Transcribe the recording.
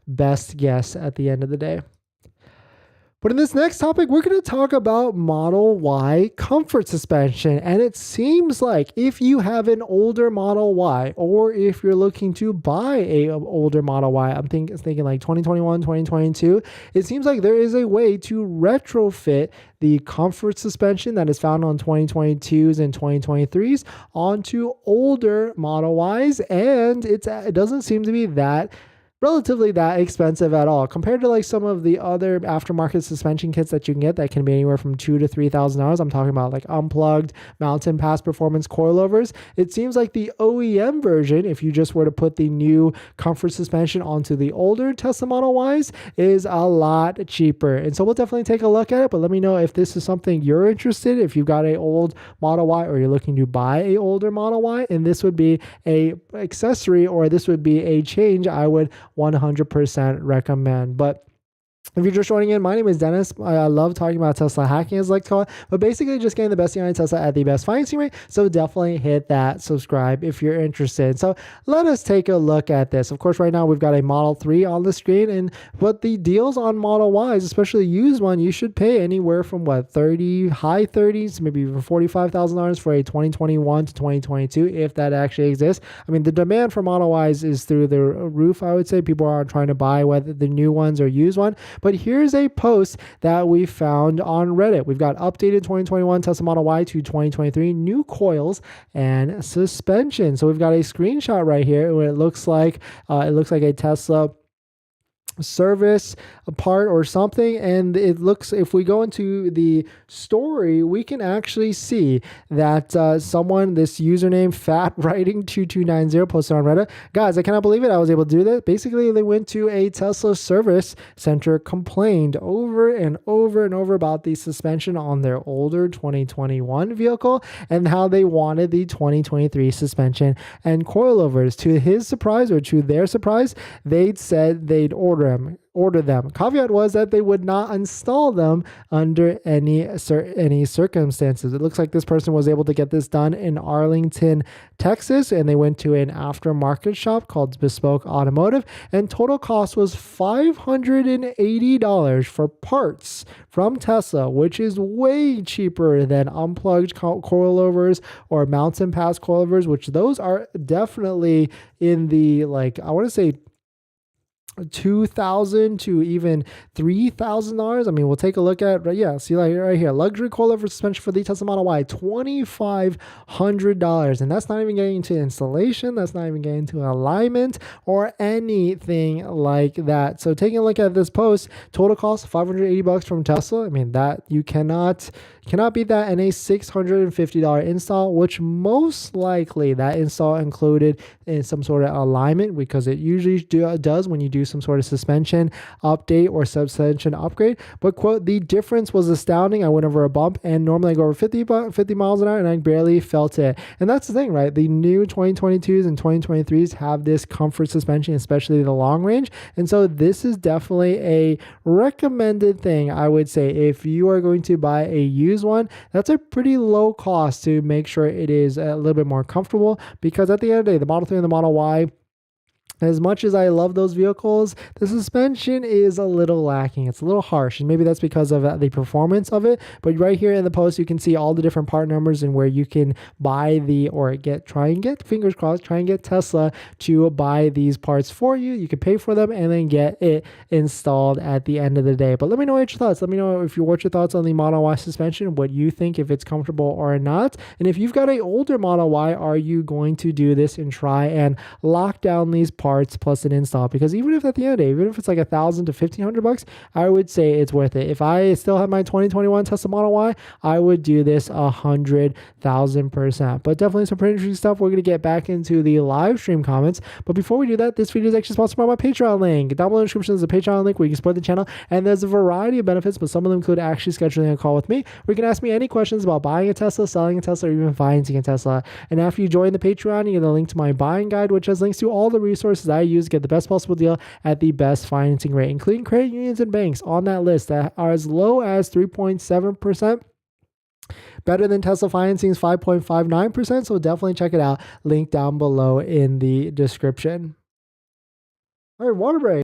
best guess at the end of the day. But in this next topic, we're going to talk about Model Y comfort suspension. And it seems like if you have an older Model Y, or if you're looking to buy a older Model Y, I'm thinking like 2021, 2022, it seems like there is a way to retrofit the comfort suspension that is found on 2022s and 2023s onto older Model Ys. And it doesn't seem to be relatively that expensive at all compared to like some of the other aftermarket suspension kits that you can get that can be anywhere from $2,000 to $3,000. I'm talking about like unplugged mountain pass performance coilovers. It seems like the OEM version, if you just were to put the new comfort suspension onto the older Tesla Model Ys, is a lot cheaper. And so we'll definitely take a look at it, but let me know if this is something you're interested in, if you've got an old Model Y or you're looking to buy a older Model Y, and this would be a accessory or this would be a change I would 100% recommend. But if you're just joining in, my name is Dennis. I love talking about Tesla hacking, as I like to call it, but basically just getting the best deal on Tesla at the best financing rate. So definitely hit that subscribe if you're interested. So let us take a look at this. Of course, right now we've got a Model 3 on the screen, but the deals on Model Ys, especially used one, you should pay anywhere from high 30s, maybe even $45,000 for a 2021 to 2022, if that actually exists. I mean, the demand for Model Ys is through the roof, I would say. People are trying to buy whether the new ones or used one. But here's a post that we found on Reddit. We've got updated 2021 Tesla Model Y to 2023 new coils and suspension. So we've got a screenshot right here where it looks like a Tesla service part or something, and it looks, if we go into the story, we can actually see that this username fatwriting2290 posted on Reddit. Guys, I cannot believe it, I was able to do that. Basically, they went to a Tesla service center, complained over and over and over about the suspension on their older 2021 vehicle and how they wanted the 2023 suspension and coilovers. To his surprise, or to their surprise, they'd said they'd order them. Caveat was that they would not install them under any circumstances. It looks like this person was able to get this done in Arlington, Texas, and they went to an aftermarket shop called Bespoke Automotive, and total cost was $580 for parts from Tesla, which is way cheaper than unplugged coilovers or mountain pass coilovers, which those are definitely in the, like, I want to say $2,000 to even $3,000. I mean, we'll take a look at, see like right here, luxury coilover suspension for the Tesla Model Y, $2,500. And that's not even getting into installation. That's not even getting into alignment or anything like that. So taking a look at this post, total cost $580 from Tesla. I mean, that you cannot beat that, and a $650 install, which most likely that install included in some sort of alignment, because it usually does when you do some sort of suspension update or suspension upgrade. But quote, the difference was astounding. I went over a bump, and normally I go over 50 miles an hour, and I barely felt it. And that's the thing, right? The new 2022s and 2023s have this comfort suspension, especially the long range. And so this is definitely a recommended thing, I would say. If you are going to buy a used one, that's a pretty low cost to make sure it is a little bit more comfortable, because at the end of the day, the Model 3 and the Model Y, as much as I love those vehicles, the suspension is a little lacking. It's a little harsh, and maybe that's because of the performance of it. But right here in the post, you can see all the different part numbers and where you can buy try and get Tesla to buy these parts for you. You can pay for them and then get it installed at the end of the day. But let me know what your thoughts. Let me know what your thoughts on the Model Y suspension, what you think, if it's comfortable or not. And if you've got an older Model Y, are you going to do this and try and lock down these parts plus an install? Because even if at the end of the day, even if it's like $1,000 to $1,500, I would say it's worth it. If I still have my 2021 Tesla Model Y, I would do this 100,000%. But definitely some pretty interesting stuff. We're going to get back into the live stream comments. But before we do that, this video is actually sponsored by my Patreon link. Down below in the description is a Patreon link where you can support the channel, and there's a variety of benefits, but some of them include actually scheduling a call with me, where you can ask me any questions about buying a Tesla, selling a Tesla, or even financing a Tesla. And after you join the Patreon, you get a link to my buying guide, which has links to all the resources I use to get the best possible deal at the best financing rate, including credit unions and banks on that list that are as low as 3.7%. Better than Tesla financing's 5.59%. So definitely check it out. Link down below in the description. All right, water break.